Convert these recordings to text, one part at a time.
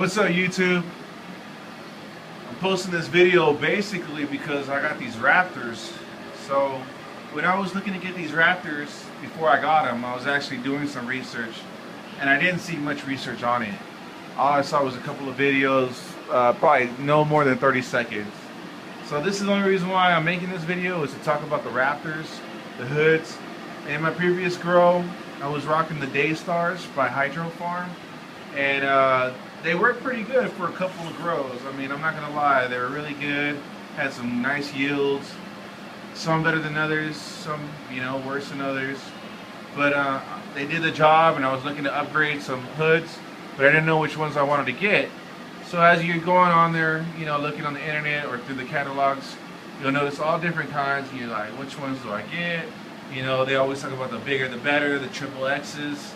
What's up, YouTube? I'm posting this video basically because I got these raptors. So when I was looking to get these raptors before I got them, I was actually doing some research, and I didn't see much research on it. All I saw was a couple of videos, probably no more than 30 seconds. So this is the only reason why I'm making this video, is to talk about the raptors, the hoods. In my previous grow, I was rocking the Daystars by Hydrofarm, and they worked pretty good for a couple of grows. I mean, I'm not gonna lie, they were really good. Had some nice yields. Some better than others, some worse than others. But they did the job, and I was looking to upgrade some hoods, but I didn't know which ones I wanted to get. So as you're going on there, looking on the internet or through the catalogs, you'll notice all different kinds. And you're like, which ones do I get? They always talk about the bigger the better, the triple X's,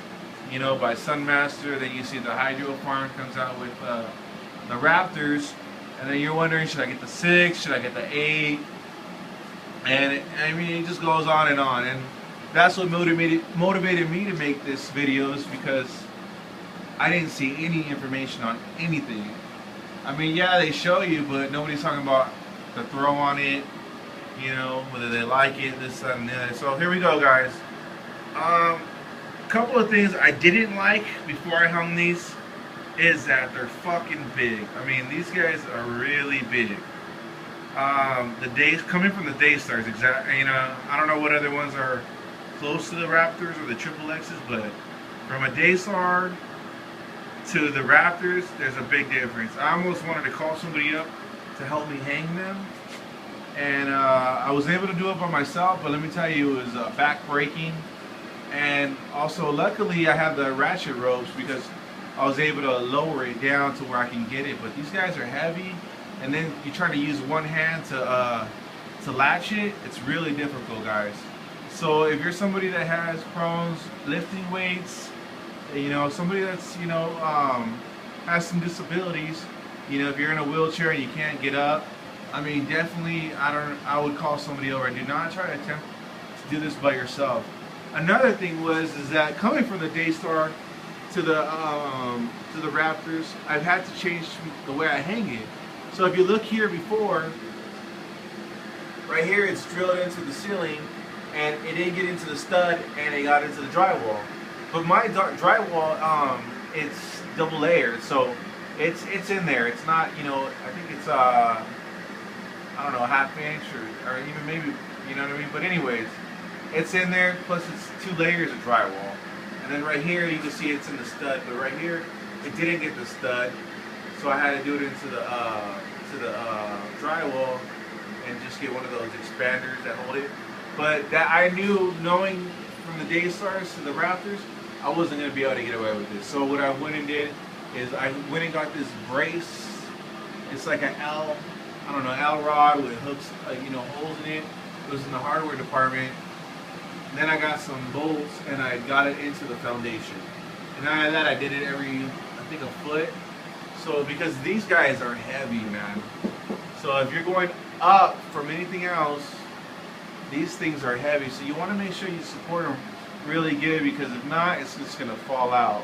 by Sunmaster. Then you see the Hydrofarm comes out with the Raptors, and then you're wondering, should I get the 6? Should I get the 8? And it just goes on, and that's what motivated me to make this video, is because I didn't see any information on anything. I mean, yeah, they show you, but nobody's talking about the throw on it, whether they like it, this, that, and the other. So here we go, guys. Couple of things I didn't like before I hung these is that they're fucking big. I mean, these guys are really big. The days coming from the Daystars, exactly. I don't know what other ones are close to the Raptors or the triple X's, but from a Daystar to the Raptors, there's a big difference. I almost wanted to call somebody up to help me hang them, and I was able to do it by myself, but let me tell you, it was back-breaking. And also, luckily, I have the ratchet ropes, because I was able to lower it down to where I can get it. But these guys are heavy, and then you try to use one hand to latch it. It's really difficult, guys. So if you're somebody that has problems lifting weights, somebody that's has some disabilities, if you're in a wheelchair and you can't get up, I mean, definitely I would call somebody over. Do not try to attempt to do this by yourself. Another thing is that coming from the Daystar to the Raptors, I've had to change the way I hang it. So if you look here before, right here, it's drilled into the ceiling, and it didn't get into the stud, and it got into the drywall. But my drywall, it's double layered, so it's in there. It's not, I think it's I don't know, a ½ inch or even maybe, you know what I mean. But anyways, it's in there. Plus, it's 2 layers of drywall. And then right here, you can see it's in the stud. But right here, it didn't get the stud, so I had to do it into the drywall and just get one of those expanders that hold it. But that I knew, knowing from the Daystars to the Raptors, I wasn't going to be able to get away with this. So what I went and did is I went and got this brace. It's like an L rod with hooks, holes in it. It was in the hardware department. Then I got some bolts, and I got it into the foundation. And after that, I did it every, I think, a foot. So because these guys are heavy, man. So if you're going up from anything else, these things are heavy. So you want to make sure you support them really good, because if not, it's just going to fall out.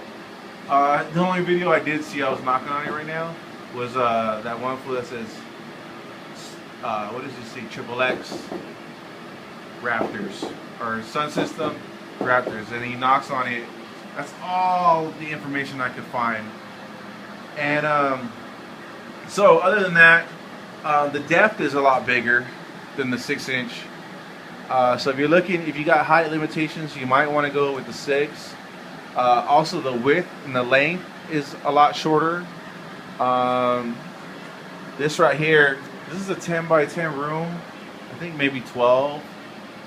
The only video I did see, I was knocking on it right now, was that one foot that says, what does it say, triple X Raptors, or Sun System Raptors, and he knocks on it. That's all the information I could find. And so other than that, the depth is a lot bigger than the 6-inch. So if you got height limitations, you might want to go with the 6. Also, the width and the length is a lot shorter. This right here, this is a 10 by 10 room. I think maybe 12.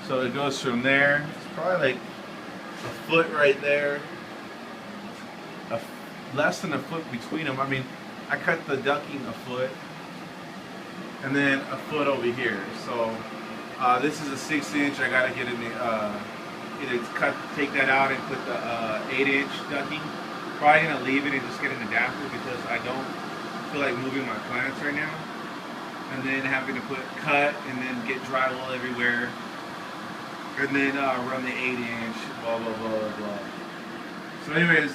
So it goes from there. It's probably like a foot right there. Less than a foot between them. I mean, I cut the ducking a foot, and then a foot over here. So this is a 6-inch. I gotta get in the either take that out and put the 8-inch ducking. Probably gonna leave it and just get an adapter, because I don't feel like moving my plants right now. And then having to cut and then get drywall everywhere. And then run the 8-inch, blah, blah, blah, blah. So anyways,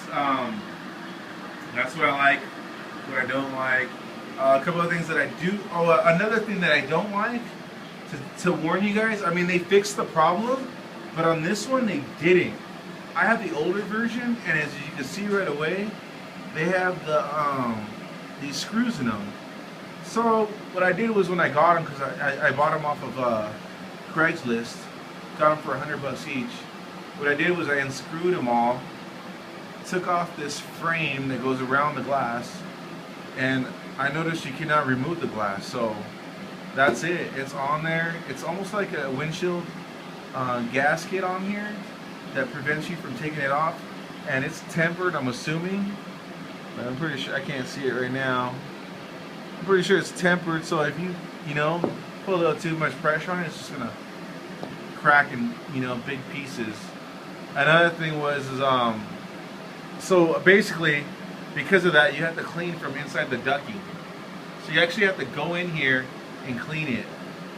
that's what I like. what I don't like. A couple of things that I do. Oh, another thing that I don't like, to warn you guys, I mean, they fixed the problem, but on this one, they didn't. I have the older version, and as you can see right away, they have these screws in them. So what I did was when I got them, because I bought them off of Craigslist, got them for $100 each. What I did was I unscrewed them all, took off this frame that goes around the glass, and I noticed you cannot remove the glass. So that's it. It's on there. It's almost like a windshield gasket on here that prevents you from taking it off, and it's tempered, I'm assuming. But I'm pretty sure, I can't see it right now. I'm pretty sure it's tempered, so if you know, put a little too much pressure on it, it's just gonna crack in, big pieces. Another thing was, so basically, because of that, you have to clean from inside the ducting. So you actually have to go in here and clean it.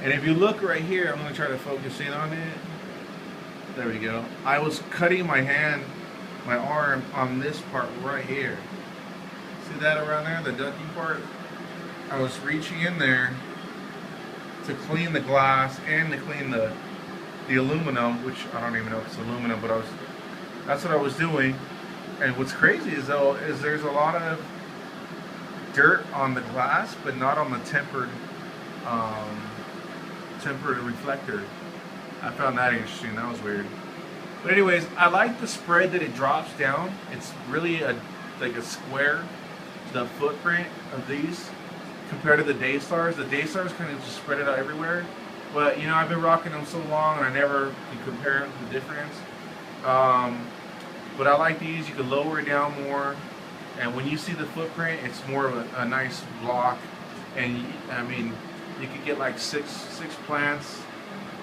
And if you look right here, I'm gonna try to focus in on it. There we go. I was cutting my arm on this part right here. See that around there, the ducting part? I was reaching in there to clean the glass and to clean the aluminum, which I don't even know if it's aluminum, but that's what I was doing. And what's crazy is there's a lot of dirt on the glass, but not on the tempered reflector. I found that interesting. That was weird. But anyways, I like the spread that it drops down. It's really like a square, the footprint of these compared to the Daystars. The Daystars kind of just spread it out everywhere. But I've been rocking them so long, and I never can compare them to the difference. But I like these. You can lower it down more, and when you see the footprint, it's more of a nice block. And I mean, you could get like six plants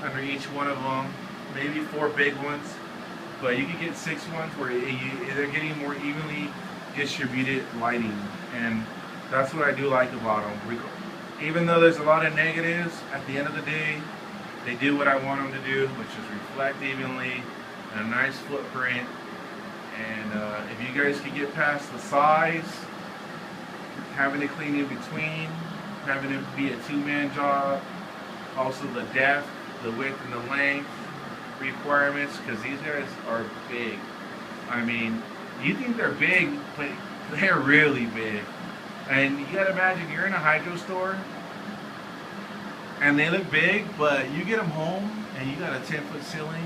under each one of them, maybe 4 big ones, but you could get 6 ones where they're getting more evenly distributed lighting, and that's what I do like about them. Even though there's a lot of negatives, at the end of the day, they do what I want them to do, which is reflect evenly and a nice footprint. And if you guys can get past the size, having to clean in between, having to be a 2-man job, also the depth, the width, and the length requirements, because these guys are big. I mean, you think they're big, but they're really big. And you gotta imagine you're in a hydro store and they look big, but you get them home and you got a 10-foot ceiling.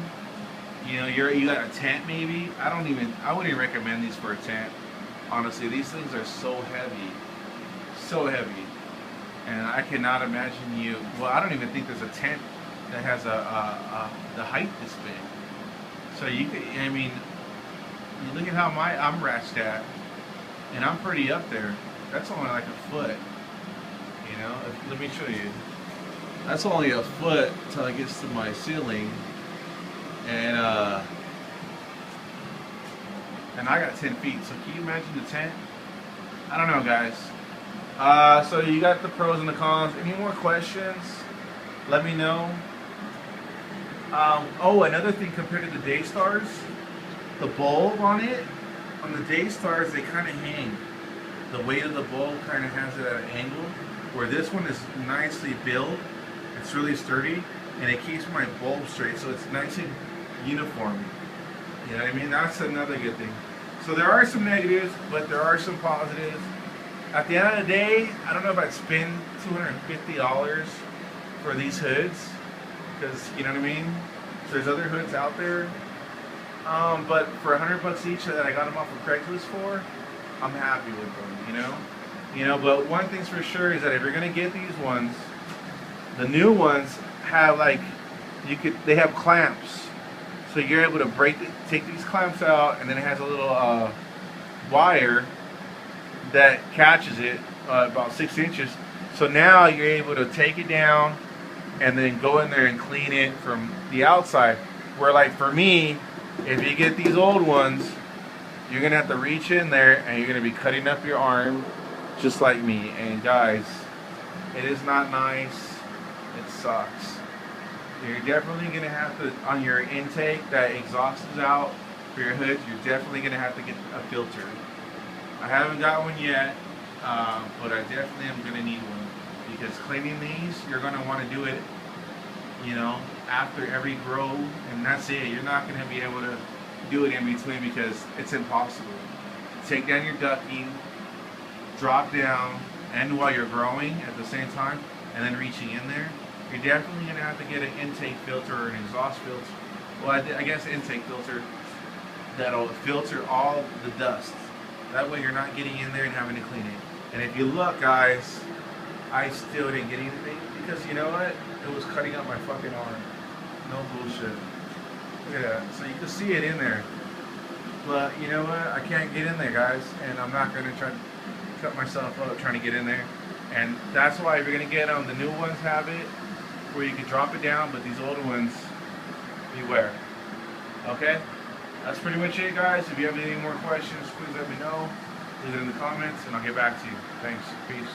You got a tent maybe. I wouldn't even recommend these for a tent. Honestly, these things are so heavy, and I cannot imagine well, I don't even think there's a tent that has the height this big. So you look at how I'm ratcheted at, and I'm pretty up there. That's only like a foot. Let me show you. That's only a foot till it gets to my ceiling, and I got 10 feet. So can you imagine the tent? I don't know, guys. So you got the pros and the cons. Any more questions? Let me know. Oh, another thing compared to the Daystars, the bulb on the Daystars, they kind of hang. The weight of the bulb kind of has it at an angle, where this one is nicely built. It's really sturdy, and it keeps my bulb straight, so it's nice and uniform. You know what I mean? That's another good thing. So there are some negatives, but there are some positives. At the end of the day, I don't know if I'd spend $250 for these hoods, because, you know what I mean? There's other hoods out there, but for $100 each that I got them off of Craigslist for, I'm happy with them, But one thing's for sure is that if you're gonna get these ones, the new ones have they have clamps, so you're able to take these clamps out, and then it has a little wire that catches it about 6 inches. So now you're able to take it down and then go in there and clean it from the outside. Where like for me, if you get these old ones, you're gonna have to reach in there and you're gonna be cutting up your arm just like me. And guys, it is not nice. It sucks. You're definitely gonna have to, on your intake that exhaust is out for your hoods, you're definitely gonna have to get a filter. I haven't got one yet, but I definitely am gonna need one because cleaning these, you're gonna want to do it, you know, after every grow, and that's it. You're not gonna be able to do it in between because it's impossible. Take down your ducking, drop down, and while you're growing at the same time, and then reaching in there, you're definitely gonna have to get an intake filter or an exhaust filter. Well, I guess intake filter that'll filter all the dust. That way you're not getting in there and having to clean it. And if you look, guys, I still didn't get anything because you know what? It was cutting up my fucking arm. No bullshit. Look at that. So you can see it in there. But you know what? I can't get in there, guys, and I'm not gonna try to cut myself up trying to get in there. And that's why if you're gonna get them, the new ones have it where you can drop it down, but these older ones, beware. Okay? That's pretty much it, guys. If you have any more questions, please let me know. Leave it in the comments, and I'll get back to you. Thanks. Peace.